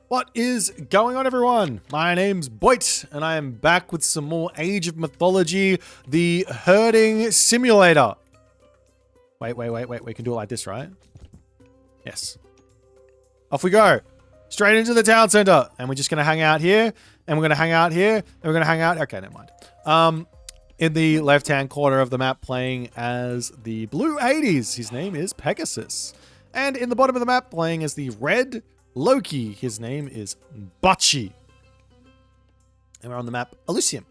What is going on, everyone? My name's Boit, and I am back with some more Age of Mythology, the herding simulator. Wait. We can do it like this, right? Yes. Off we go. Straight into the town center. And we're just going to hang out here, and we're going to hang out here, and we're going to hang out. Okay, never mind. In the left-hand corner of the map, playing as the blue Hades. His name is Pegasus. And in the bottom of the map, playing as the red Loki. His name is Bachi. And we're on the map Elysium.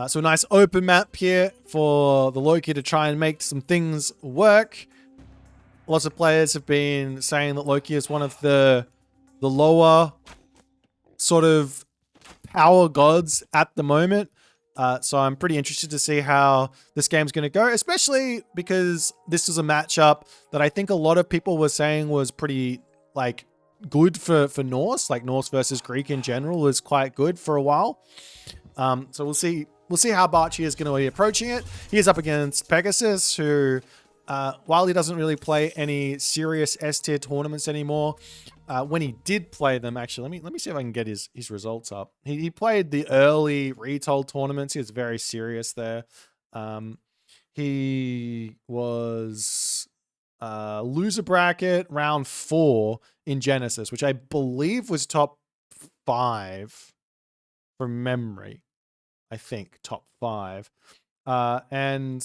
So a nice open map here for the Loki to try and make some things work. Lots of players have been saying that Loki is one of the lower sort of power gods at the moment. So I'm pretty interested to see how this game's going to go, especially because this is a matchup that I think a lot of people were saying was pretty, like, good for Norse. Like, Norse versus Greek in general is quite good for a while. So we'll see how Bachi is going to be approaching it. He is up against Pegasus, who, while he doesn't really play any serious S-tier tournaments anymore, when he did play them, actually, let me see if I can get his results up. He played the early retold tournaments. He was very serious there. He was loser bracket round 4 in Genesis, which I believe was top 5 from memory. I think top 5. And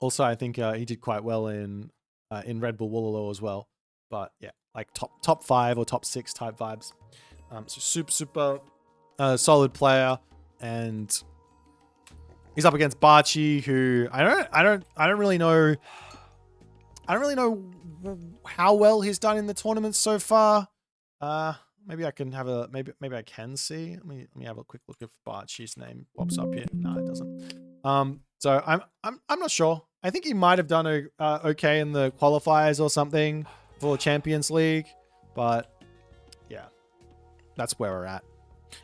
also I think he did quite well in Red Bull Woololo as well. But yeah, like top 5 or top 6 type vibes. So super solid player, and he's up against Bachi, who I don't really know. I don't really know how well he's done in the tournament so far. Maybe I can have a maybe I can see. Let me have a quick look if Bachi's name pops up here. No, it doesn't. So I'm not sure. I think he might have done okay in the qualifiers or something for Champions League, but yeah, that's where we're at.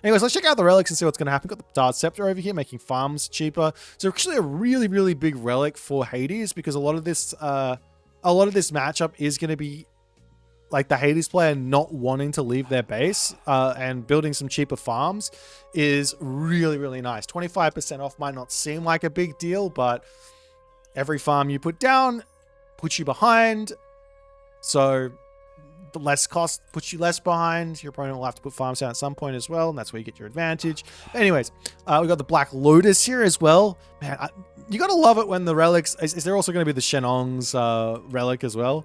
Anyways, let's check out the relics and see what's going to happen. Got the Dart Scepter over here, making farms cheaper. So actually a really big relic for Hades, because a lot of this matchup is going to be like the Hades player not wanting to leave their base, and building some cheaper farms is really nice. 25% off might not seem like a big deal, but every farm you put down puts you behind. So the less cost puts you less behind. Your opponent will have to put farms down at some point as well, and that's where you get your advantage. But anyways, we got the Black Lotus here as well. Man, you gotta love it when the relics. Is there also going to be the Shenong's relic as well?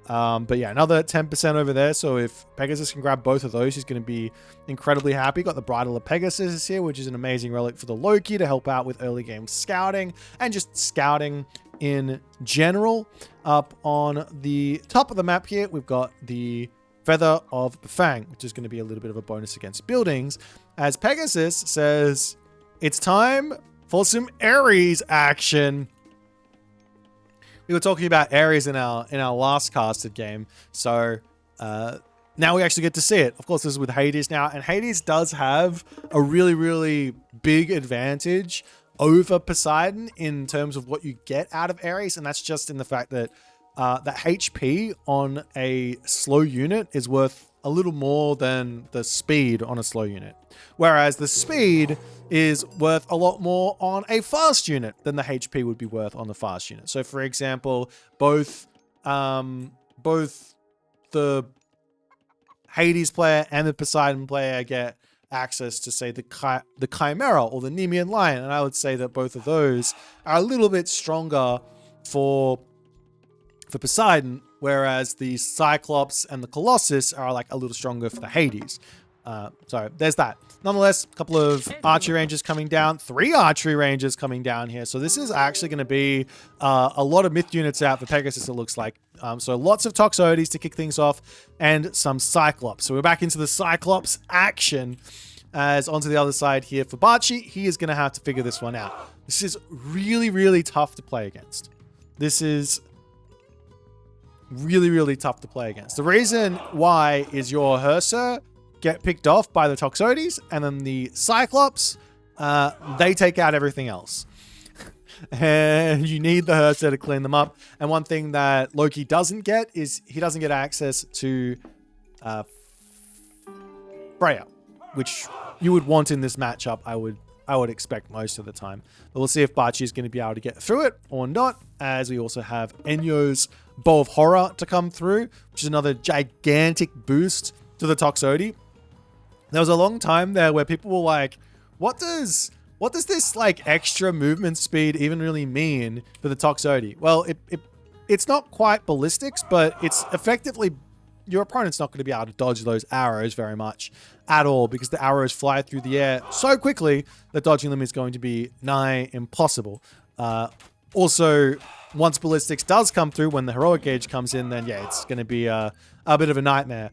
But yeah, another 10% over there. So if Pegasus can grab both of those, he's going to be incredibly happy. Got the Bridle of Pegasus here, which is an amazing relic for the Loki to help out with early game scouting and just scouting in general. Up on the top of the map here, we've got the Feather of Bafang, which is going to be a little bit of a bonus against buildings, as Pegasus says it's time for some Ares action. We were talking about Ares in our last casted game, so now we actually get to see it. Of course, this is with Hades now, and Hades does have a really big advantage over Poseidon in terms of what you get out of Ares, and that's just in the fact that the HP on a slow unit is worth a little more than the speed on a slow unit, whereas the speed is worth a lot more on a fast unit than the HP would be worth on the fast unit. So for example, both the Hades player and the Poseidon player get access to, say, the Chimera or the Nemean Lion, and I would say that both of those are a little bit stronger for Poseidon, whereas the Cyclops and the Colossus are like a little stronger for the Hades. So there's that. Nonetheless, a couple of archery ranges coming down, 3 archery ranges coming down here. So this is actually going to be a lot of myth units out for Pegasus, it looks like. So lots of Toxotes to kick things off, and some Cyclops. So we're back into the Cyclops action, as onto the other side here for Bachi. He is going to have to figure this one out. This is really tough to play against. This is really tough to play against. The reason why is your Herser get picked off by the Toxotes, and then the Cyclops, they take out everything else. And you need the Herser to clean them up. And one thing that Loki doesn't get is he doesn't get access to Freya, which you would want in this matchup, I would expect most of the time. But we'll see if Bachi is going to be able to get through it or not, as we also have Enyo's Bow of Horror to come through, which is another gigantic boost to the Toxote. There was a long time there where people were like, what does this like extra movement speed even really mean for the Toxote? Well, it's not quite ballistics, but it's effectively your opponent's not going to be able to dodge those arrows very much at all, because the arrows fly through the air so quickly that dodging them is going to be nigh impossible. Also, once ballistics does come through, when the heroic gauge comes in, then yeah, it's going to be a bit of a nightmare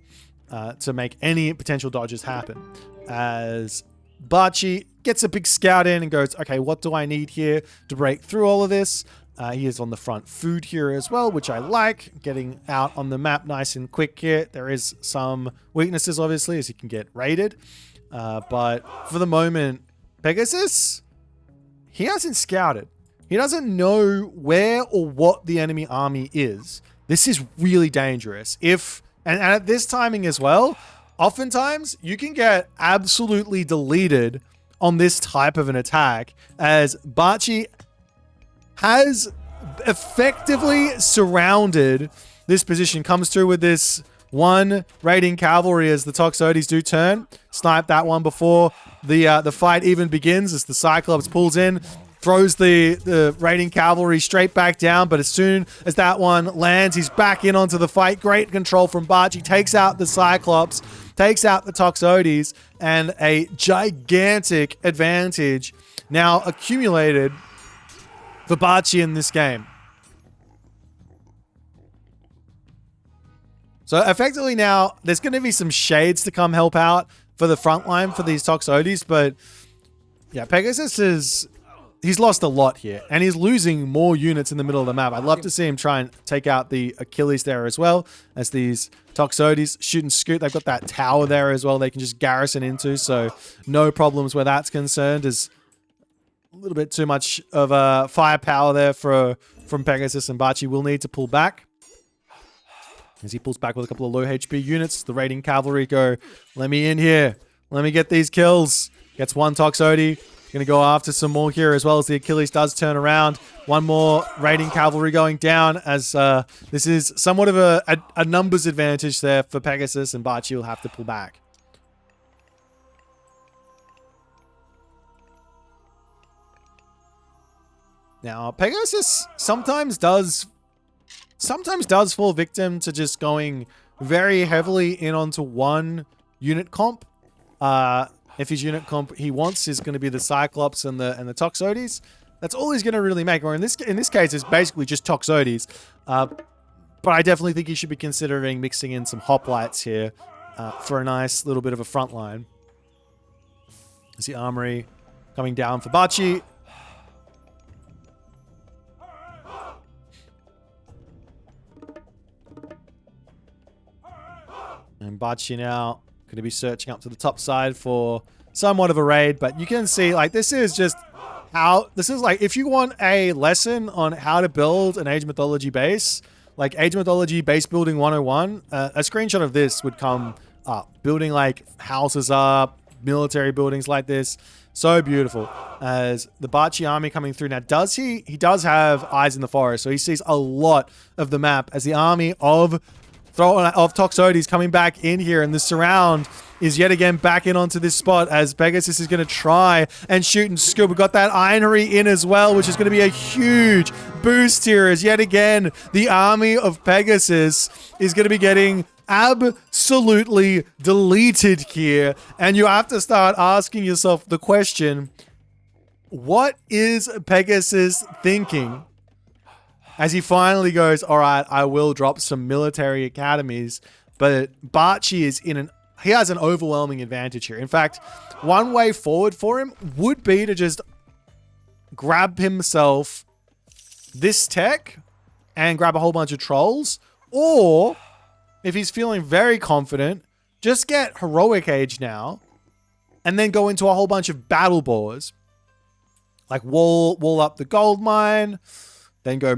to make any potential dodges happen. As Bachi gets a big scout in and goes, okay, what do I need here to break through all of this? He is on the front food here as well, which I like. Getting out on the map nice and quick here. There is some weaknesses, obviously, as he can get raided. But for the moment, Pegasus, he hasn't scouted. He doesn't know where or what the enemy army is. This is really dangerous. And at this timing as well, oftentimes you can get absolutely deleted on this type of an attack, as Bachi has effectively surrounded this position. Comes through with this one raiding cavalry as the Toxotes do turn. Snipe that one before the fight even begins, as the Cyclops pulls in, throws the raiding cavalry straight back down. But as soon as that one lands, he's back in onto the fight. Great control from Bachi. Takes out the Cyclops, takes out the Toxotes, and a gigantic advantage now accumulated for Bachi in this game. So effectively now, there's going to be some shades to come help out for the front line for these Toxotes, but yeah, Pegasus he's lost a lot here, and he's losing more units in the middle of the map. I'd love to see him try and take out the Achilles there as well, as these Toxotes shoot and scoot. They've got that tower there as well they can just garrison into, so no problems where that's concerned. Is a little bit too much of firepower there from Pegasus, and Bachi will need to pull back. As he pulls back with a couple of low HP units, the raiding cavalry go, let me in here. Let me get these kills. Gets one Toxote. Going to go after some more here, as well as the Achilles does turn around. One more raiding cavalry going down, as this is somewhat of a numbers advantage there for Pegasus, and Bachi will have to pull back. Now, Pegasus sometimes does fall victim to just going very heavily in onto one unit comp. If his unit comp he wants is going to be the Cyclops and the Toxotes, that's all he's going to really make. Or in this case, it's basically just Toxotes. But I definitely think he should be considering mixing in some hoplites here for a nice little bit of a front line. There's the armory coming down for Bachi. And Bachi now going to be searching up to the top side for somewhat of a raid, but you can see, like, this is like, if you want a lesson on how to build an Age Mythology base, like Age Mythology base building 101, a screenshot of this would come up. Building like houses up, military buildings like this. So beautiful. As the Bachi army coming through. Now, he does have eyes in the forest, so he sees a lot of the map as the army of Toxotes coming back in here, and the surround is yet again back in onto this spot as Pegasus is going to try and shoot and scoop. We've got that ironry in as well, which is going to be a huge boost here, as yet again the army of Pegasus is going to be getting absolutely deleted here. And you have to start asking yourself the question, what is Pegasus thinking? As he finally goes, all right, I will drop some military academies, but Bachi he has an overwhelming advantage here. In fact, one way forward for him would be to just grab himself this tech and grab a whole bunch of trolls, or if he's feeling very confident, just get heroic age now and then go into a whole bunch of battle boars, like wall up the gold mine, then go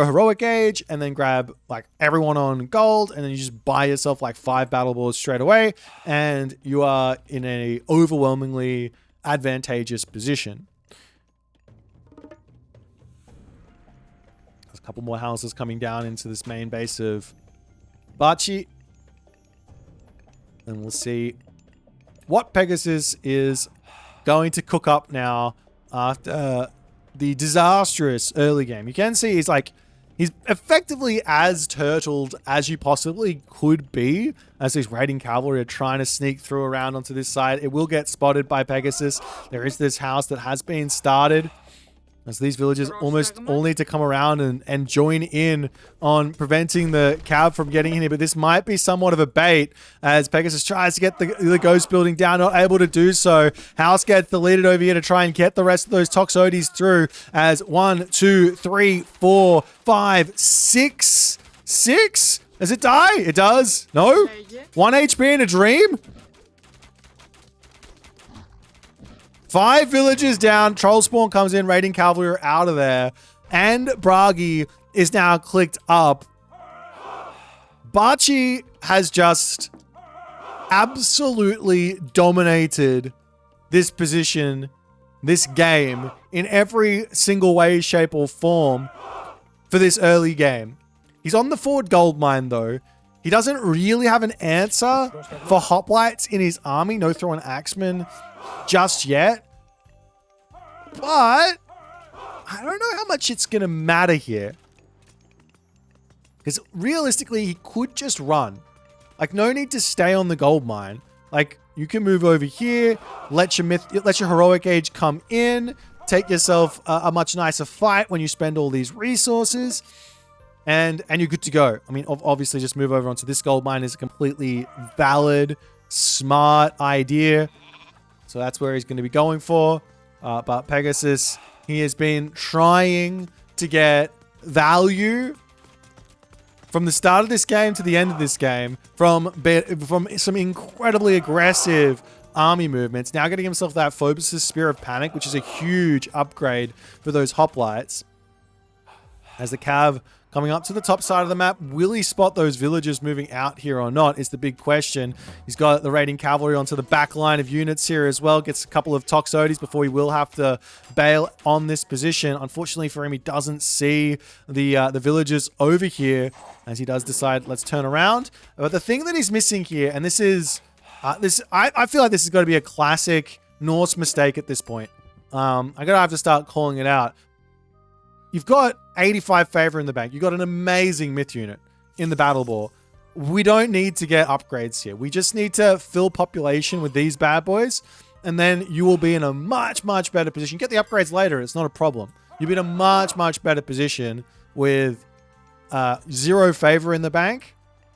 heroic age, and then grab like everyone on gold, and then you just buy yourself like 5 battle boards straight away, and you are in a overwhelmingly advantageous position. There's a couple more houses coming down into this main base of Bachi, and we'll see what Pegasus is going to cook up now after the disastrous early game. You can see he's effectively as turtled as you possibly could be as these raiding cavalry are trying to sneak through around onto this side. It will get spotted by Pegasus. There is this house that has been started, as these villagers almost all need to come around and join in on preventing the cav from getting in here. But this might be somewhat of a bait as Pegasus tries to get the ghost building down, not able to do so. House gets deleted over here to try and get the rest of those Toxotes through as 1, 2, 3, 4, 5, 6. 6? Does it die? It does. No? 1 HP in a dream? 5 villagers down. Troll spawn comes in. Raiding cavalry are out of there. And Bragi is now clicked up. Bachi has just absolutely dominated this position, this game, in every single way, shape, or form for this early game. He's on the forward gold mine, though. He doesn't really have an answer for hoplites in his army. No throwing axemen just yet. But I don't know how much it's going to matter here. Because realistically, he could just run. Like, no need to stay on the gold mine. Like, you can move over here, let your heroic age come in, take yourself a much nicer fight when you spend all these resources, and you're good to go. I mean, obviously, just move over onto this gold mine is a completely valid, smart idea. So that's where he's going to be going for. But Pegasus, he has been trying to get value from the start of this game to the end of this game from some incredibly aggressive army movements. Now getting himself that Phobos' Spear of Panic, which is a huge upgrade for those hoplites. As the cav coming up to the top side of the map, will he spot those villagers moving out here or not is the big question. He's got the raiding cavalry onto the back line of units here as well. Gets a couple of Toxotes before he will have to bail on this position. Unfortunately for him, he doesn't see the villagers over here as he does decide, let's turn around. But the thing that he's missing here, and this is, I feel like this is going to be a classic Norse mistake at this point. I'm going to have to start calling it out. You've got 85 favor in the bank. You've got an amazing myth unit in the battle ball. We don't need to get upgrades here. We just need to fill population with these bad boys, and then you will be in a much, much better position. Get the upgrades later. It's not a problem. You'll be in a much, much better position with 0 favor in the bank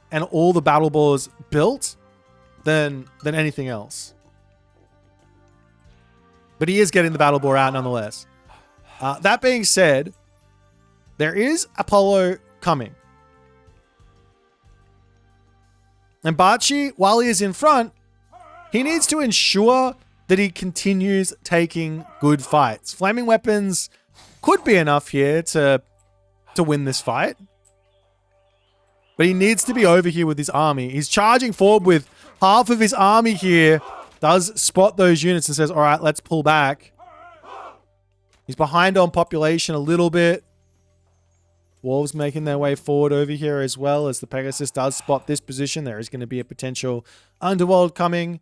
and all the battle balls built than anything else. But he is getting the battle ball out nonetheless. That being said, there is Apollo coming. And Bachi, while he is in front, he needs to ensure that he continues taking good fights. Flaming weapons could be enough here to win this fight. But he needs to be over here with his army. He's charging forward with half of his army here. Does spot those units and says, all right, let's pull back. He's behind on population a little bit. Wolves making their way forward over here as well as the Pegasus does spot this position. There is going to be a potential Underworld coming.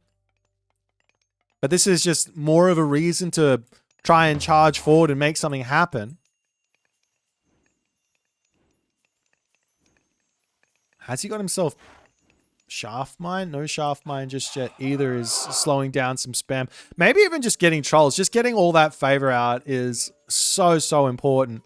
But this is just more of a reason to try and charge forward and make something happen. Has he got himself shaft mine? No shaft mine just yet. Either is slowing down some spam. Maybe even just getting trolls. Just getting all that favor out is so important.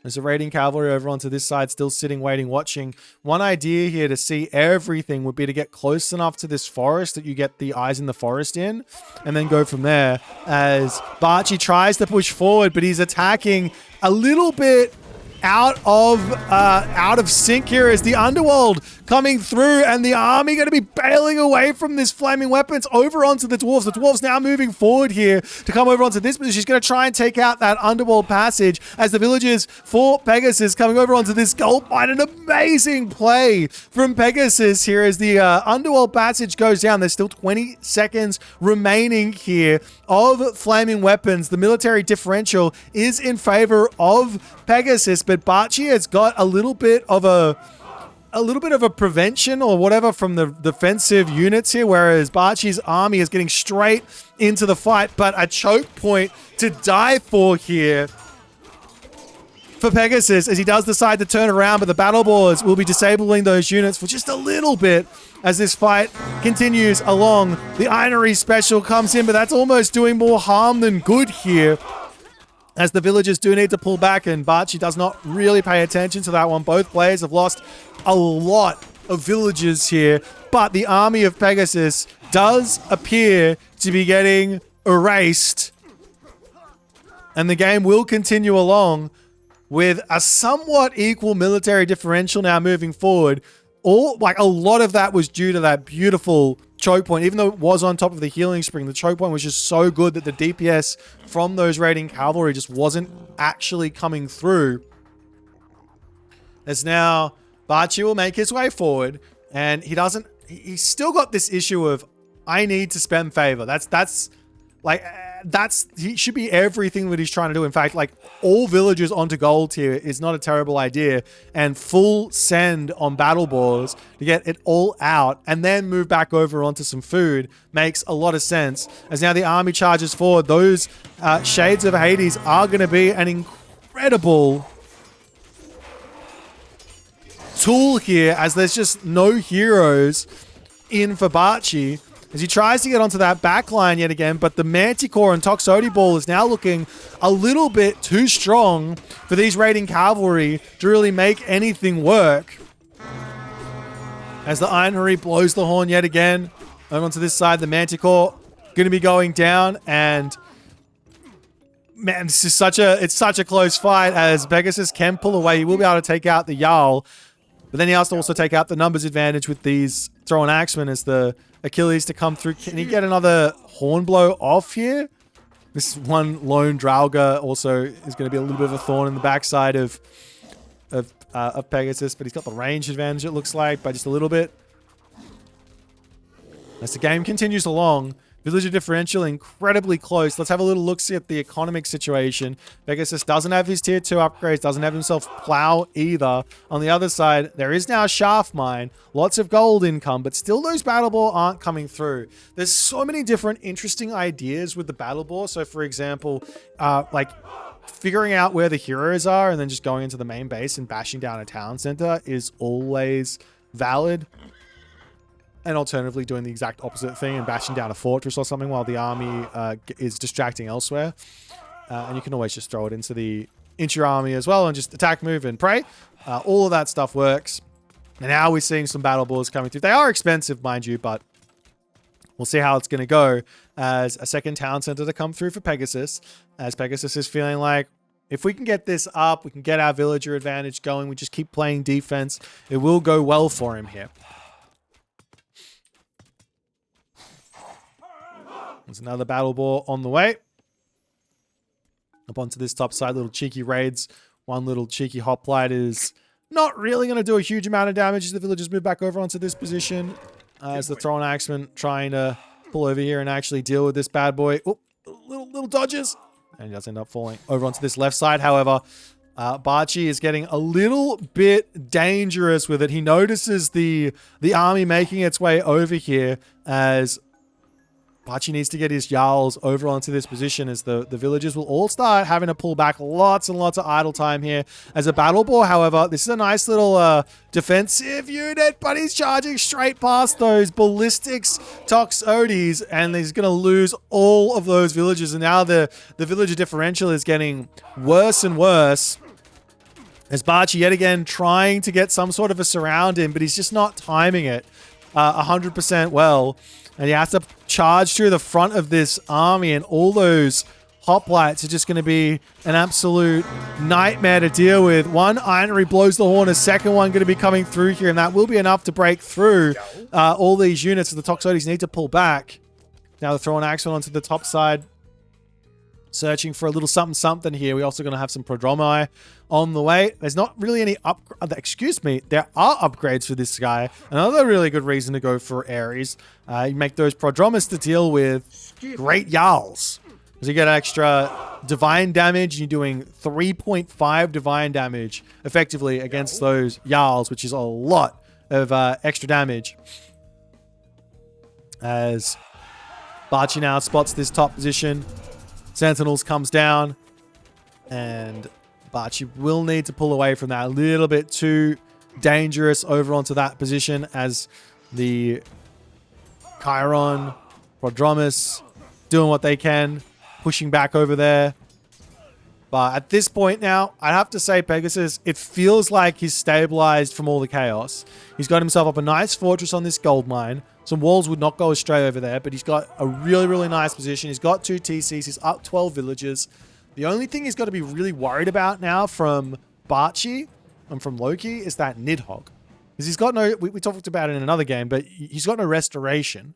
There's a raiding cavalry over onto this side, still sitting, waiting, watching. One idea here to see everything would be to get close enough to this forest that you get the eyes in the forest in, and then go from there as Bachi tries to push forward, but he's attacking a little bit out of sync here as the Underworld coming through, and the army going to be bailing away from this flaming weapons over onto the dwarves. The dwarves now moving forward here to come over onto this position. She's going to try and take out that Underworld passage as the villagers for Pegasus coming over onto this gold mine. An amazing play from Pegasus here as the Underworld passage goes down. There's still 20 seconds remaining here of flaming weapons. The military differential is in favor of Pegasus, but Bachi has got a little bit of a prevention or whatever from the defensive units here, whereas Bachi's army is getting straight into the fight, but a choke point to die for here for Pegasus as he does decide to turn around, but the battle boars will be disabling those units for just a little bit as this fight continues along. The Ironry special comes in, but that's almost doing more harm than good here, as the villagers do need to pull back, and Bachi does not really pay attention to that one. Both players have lost a lot of villagers here, but the army of Pegasus does appear to be getting erased, and the game will continue along with a somewhat equal military differential now moving forward. A lot of that was due to that beautiful choke point. Even though it was on top of the healing spring, the choke point was just so good that the DPS from those raiding cavalry just wasn't actually coming through. As now Bachi will make his way forward, and he's still got this issue of, I need to spend favor. He should be everything that he's trying to do. In fact, like, all villagers onto gold here is not a terrible idea, and full send on battle boars to get it all out and then move back over onto some food makes a lot of sense. As now the army charges forward, those Shades of Hades are going to be an incredible tool here, as there's just no heroes in for Bachi as he tries to get onto that back line yet again, but the Manticore and Toxote Ball is now looking a little bit too strong for these raiding cavalry to really make anything work. As the Ironry blows the horn yet again, over onto this side, the Manticore going to be going down, and man, this is such a close fight as Pegasus can pull away. He will be able to take out the Jarl, but then he has to also take out the numbers advantage with these thrown axemen as the Achilles to come through. Can he get another horn blow off here? This one lone Draugr also is going to be a little bit of a thorn in the backside of Pegasus, but he's got the range advantage, it looks like, by just a little bit. As the game continues along, villager differential incredibly close. Let's have a little look-see at the economic situation. Pegasus doesn't have his tier 2 upgrades, doesn't have himself plow either. On the other side, there is now a shaft mine, lots of gold income, but still those battle boar aren't coming through. There's so many different interesting ideas with the battle boar. So for example, like figuring out where the heroes are and then just going into the main base and bashing down a town center is always valid. And alternatively, doing the exact opposite thing and bashing down a fortress or something while the army is distracting elsewhere. And you can always just throw it into your army as well and just attack, move, and pray. All of that stuff works. And now we're seeing some battle boars coming through. They are expensive, mind you, but we'll see how it's going to go as a second town center to come through for Pegasus. As Pegasus is feeling like, if we can get this up, we can get our villager advantage going. We just keep playing defense. It will go well for him here. There's another battle boar on the way. Up onto this top side, little cheeky raids. One little cheeky hoplite is not really going to do a huge amount of damage as the villagers move back over onto this position. As the thrown axeman trying to pull over here and actually deal with this bad boy. Oh, little dodges. And he does end up falling over onto this left side. However, Bachi is getting a little bit dangerous with it. He notices the army making its way over here as Bachi needs to get his Jarls over onto this position as the villagers will all start having to pull back. Lots and lots of idle time here as a battle boar. However, this is a nice little defensive unit, but he's charging straight past those ballistics Toxotes, and he's going to lose all of those villagers. And now the villager differential is getting worse and worse as Bachi yet again trying to get some sort of a surround in, but he's just not timing it 100% well. And he has to charge through the front of this army, and all those hoplites are just going to be an absolute nightmare to deal with. One Ironry blows the horn, a second one going to be coming through here, and that will be enough to break through all these units. The Toxotes need to pull back. Now they're throwing Axel onto the top side, searching for a little something here. We're also going to have some Prodromi on the way. There's not really any excuse me, there are upgrades for this guy. Another really good reason to go for Ares. You make those Prodromus to deal with great Jarls. Because you get extra divine damage, and you're doing 3.5 divine damage effectively against those Jarls, which is a lot of extra damage. As Bachi now spots this top position, Sentinels comes down, and Bachi will need to pull away from that. A little bit too dangerous over onto that position as the Chiron, Prodromus doing what they can, pushing back over there. But at this point now, I'd have to say Pegasus, it feels like he's stabilized from all the chaos. He's got himself up a nice fortress on this gold mine. Some walls would not go astray over there, but he's got a really, really nice position. He's got 2 TCs. He's up 12 villages. The only thing he's got to be really worried about now from Bachi and from Loki is that Nidhogg. Because he's got no... We talked about it in another game, but he's got no restoration.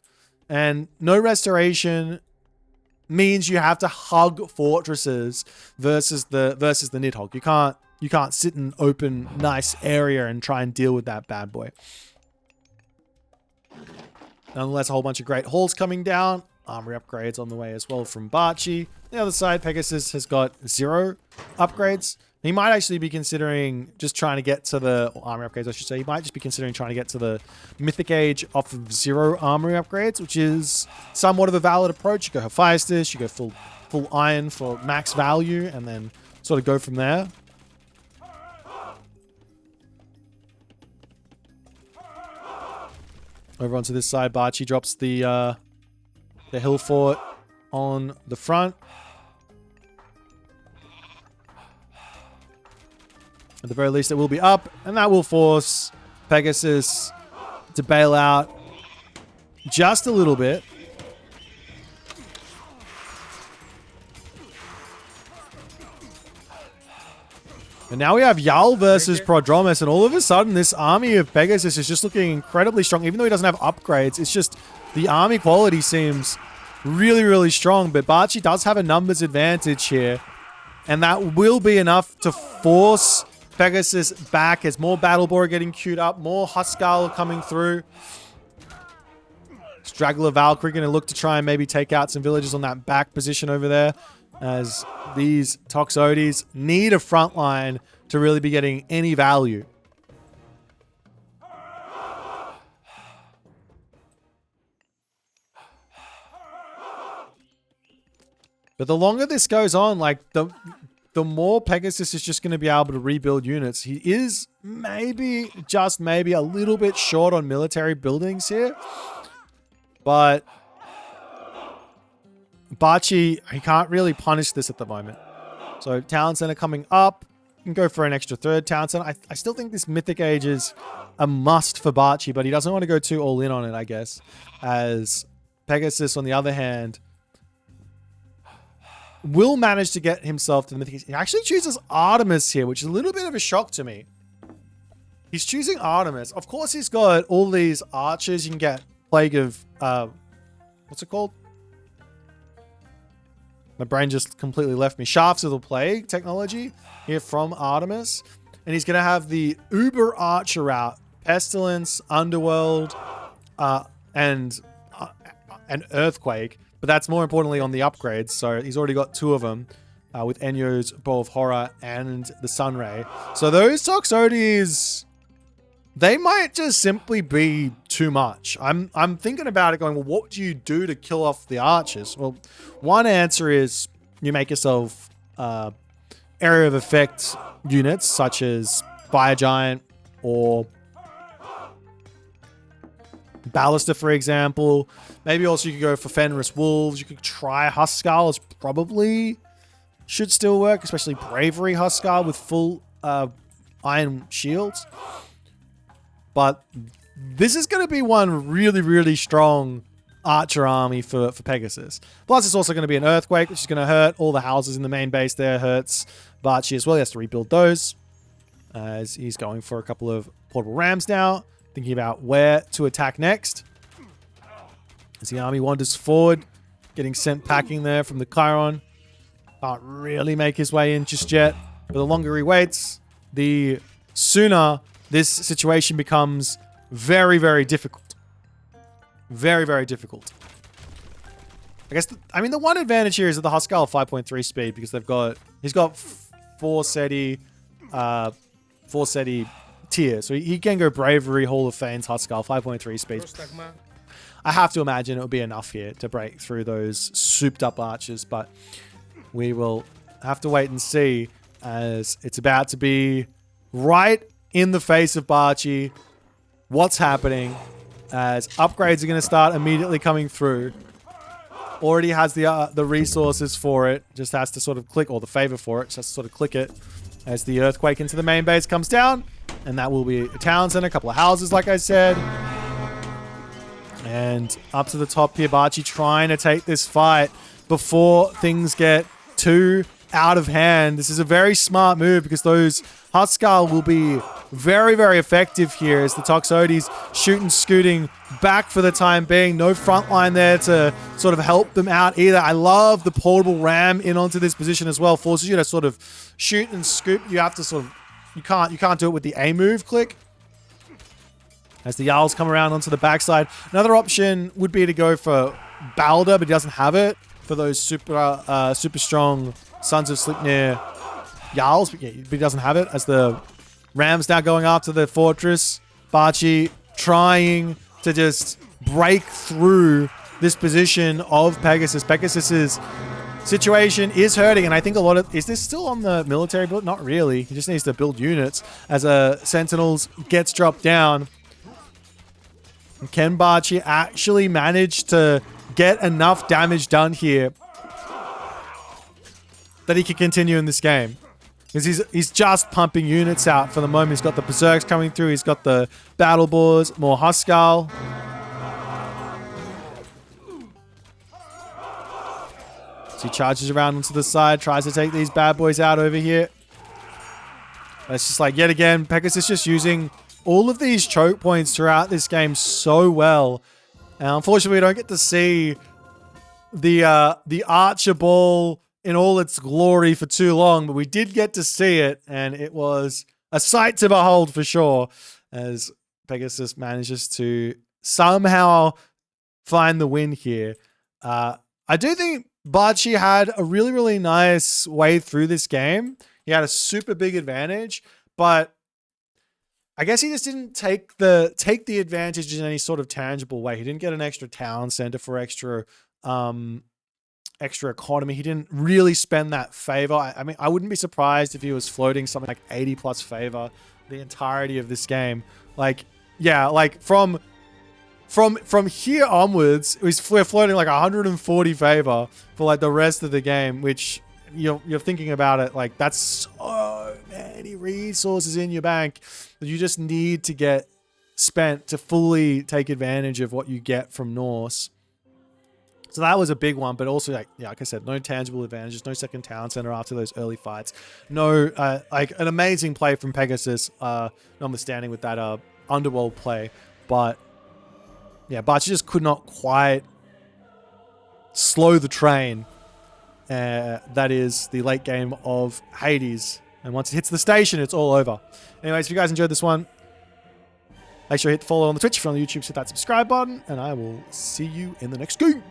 And no restoration means you have to hug fortresses versus the Nidhogg. You can't sit in open, nice area and try and deal with that bad boy. Nonetheless, a whole bunch of great halls coming down. Armory upgrades on the way as well from Bachi. The other side, Pegasus has got 0 upgrades. He might actually be considering just trying to get to the armory upgrades, I should say. He might just be considering trying to get to the Mythic Age off of 0 armory upgrades, which is somewhat of a valid approach. You go Hephaestus, you go full iron for max value, and then sort of go from there. Over onto this side, Bachi drops the hill fort on the front. At the very least, it will be up, and that will force Pegasus to bail out just a little bit. And now we have Jarl versus Prodromus, and all of a sudden, this army of Pegasus is just looking incredibly strong. Even though he doesn't have upgrades, it's just the army quality seems really, really strong. But Bachi does have a numbers advantage here, and that will be enough to force Pegasus back as more Battle Boar are getting queued up, more Huskarl coming through. Straggler Valkyrie going to look to try and maybe take out some villages on that back position over there, as these Toxotes need a front line to really be getting any value. But the longer this goes on, like the more Pegasus is just going to be able to rebuild units. He is maybe, just maybe, a little bit short on military buildings here. But Bachi, he can't really punish this at the moment. So Town Center coming up. You can go for an extra 3rd Town Center. I still think this Mythic Age is a must for Bachi, but he doesn't want to go too all in on it, I guess. As Pegasus, on the other hand, will manage to get himself to the Mythic Age. He actually chooses Artemis here, which is a little bit of a shock to me. He's choosing Artemis. Of course, he's got all these archers. You can get Plague of... what's it called? My brain just completely left me. Shafts of the Plague technology here from Artemis. And he's going to have the Uber Archer out. Pestilence, Underworld, and Earthquake. But that's more importantly on the upgrades. So he's already got 2 of them with Enyo's Bow of Horror and the Sunray. So those Toxotes, they might just simply be too much. I'm thinking about it going, well, what do you do to kill off the archers? Well, one answer is you make yourself area of effect units such as Fire Giant or Ballista, for example. Maybe also you could go for Fenris Wolves. You could try Huskarl. Probably should still work, especially Bravery Huskarl with full iron shields. But this is going to be one really, really strong archer army for Pegasus. Plus, it's also going to be an earthquake, which is going to hurt. All the houses in the main base there hurts Bachi as well. He has to rebuild those as he's going for a couple of portable rams now, thinking about where to attack next. As the army wanders forward, getting sent packing there from the Chiron. Can't really make his way in just yet. But the longer he waits, the sooner this situation becomes very, very difficult. Very, very difficult. I guess, the one advantage here is that the Huskarl 5.3 speed, because he's got 4 SETI tier. So he can go Bravery, Hall of Fame's Huskarl 5.3 speed. I have to imagine it will be enough here to break through those souped up archers, but we will have to wait and see, as it's about to be right in the face of Bachi. What's happening, as upgrades are going to start immediately coming through. Already has the resources for it, just has to sort of click, or the favor for it, just has to sort of click it as the earthquake into the main base comes down. And that will be a town center, a couple of houses, like I said. And up to the top here, Bachi trying to take this fight before things get too out of hand. This is a very smart move, because those Huskarl will be very, very effective here as the Toxotes shooting, scooting back for the time being. No front line there to sort of help them out either. I love the portable ram in onto this position as well. Forces you to sort of shoot and scoop. You have to sort of, you can't do it with the A move click. As the Jarls come around onto the backside. Another option would be to go for Balder, but he doesn't have it for those super strong Sons of Sleipnir Jarls. But he doesn't have it, as the Rams now going after the fortress. Bachi trying to just break through this position of Pegasus. Pegasus's situation is hurting, and I think a lot of... Is this still on the military build? Not really. He just needs to build units as a Sentinels gets dropped down. Can Bachi actually manage to get enough damage done here that he can continue in this game? Because he's just pumping units out for the moment. He's got the Berserks coming through. He's got the Battle Boars, more Huskarl. So he charges around onto the side, tries to take these bad boys out over here. But it's just like, yet again, Pegasus just using all of these choke points throughout this game so well. And unfortunately, we don't get to see the Archer Ball in all its glory for too long, but we did get to see it, and it was a sight to behold for sure, as Pegasus manages to somehow find the win here. I do think Bachi had a really, really nice way through this game. He had a super big advantage, but I guess he just didn't take the advantage in any sort of tangible way. He didn't get an extra town center for extra economy. He didn't really spend that favor. I wouldn't be surprised if he was floating something like 80 plus favor the entirety of this game. Like, yeah, like from here onwards, we're floating like 140 favor for like the rest of the game, which you're thinking about it, like that's so many resources in your bank that you just need to get spent to fully take advantage of what you get from Norse. So that was a big one, but also, like I said, no tangible advantages, no second town center after those early fights. No, like an amazing play from Pegasus, notwithstanding with that Underworld play. But yeah, Bachi just could not quite slow the train. That is the late game of Hades. And once it hits the station, it's all over. Anyways, if you guys enjoyed this one, make sure you hit follow on the Twitch. If you're on the YouTube, hit that subscribe button. And I will see you in the next game.